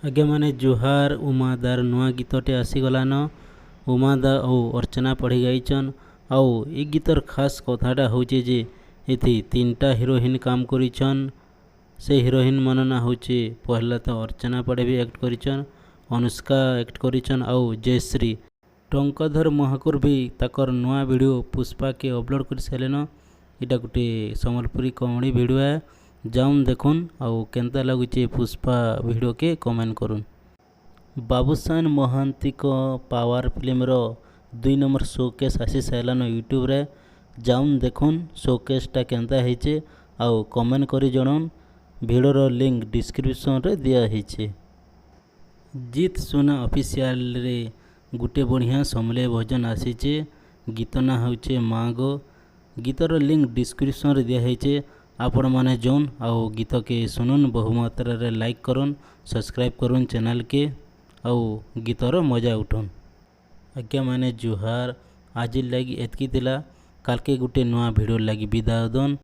आज्ञा माने जुहार उमादार नुआ गीतटे आसीगलान। उमादा और अर्चना पढ़ी गाइचन। आउ ए गीतर खास कथाटा होचे जे एथि तीनटा हिरोइन काम करिछन। से हिरोइन मन ना होचे पहला तो अर्चना पढ़े भी एक्ट करिछन, अनुष्का एक्ट करिछन आउ जयश्री। टंकाधर महाकुर भी ताकर नुआ वीडियो पुष्पा के अपलोड कर सारेन। इटा गोटे संबलपुरी कॉमेडी वीडियो है, जाऊन देखुन आउ केंता लगुचे पुष्पा वीडियो के कमेंट करुन। बाबूसान महांती को पावर फिल्म रो 2 नंबर शोकेस आसी सारान यूट्यूब रे, जाऊन देखुन शोकेसटा केंता हेचे आउ कमेंट करी जणाउन। वीडियो रो लिंक डिस्क्रिप्शन रे दिया हेचे। जीत सुना ऑफिशियल रे गुटे बढ़िया समले भजन आसीचे, गीत ना होचे मागो। गीतर लिंक डिस्क्रिप्शन रे दिया हेचे। आपण माने जोन आउ गीत के सुनुन, बहुमात्रा रे लाइक करुन, सब्सक्राइब करुन चैनल के आउ गीतर मजा उठुन। आज्ञा माने जुहार। आज लगी एतकी दिला, काल के गुटे नुआ वीडियो लगी विदा दन।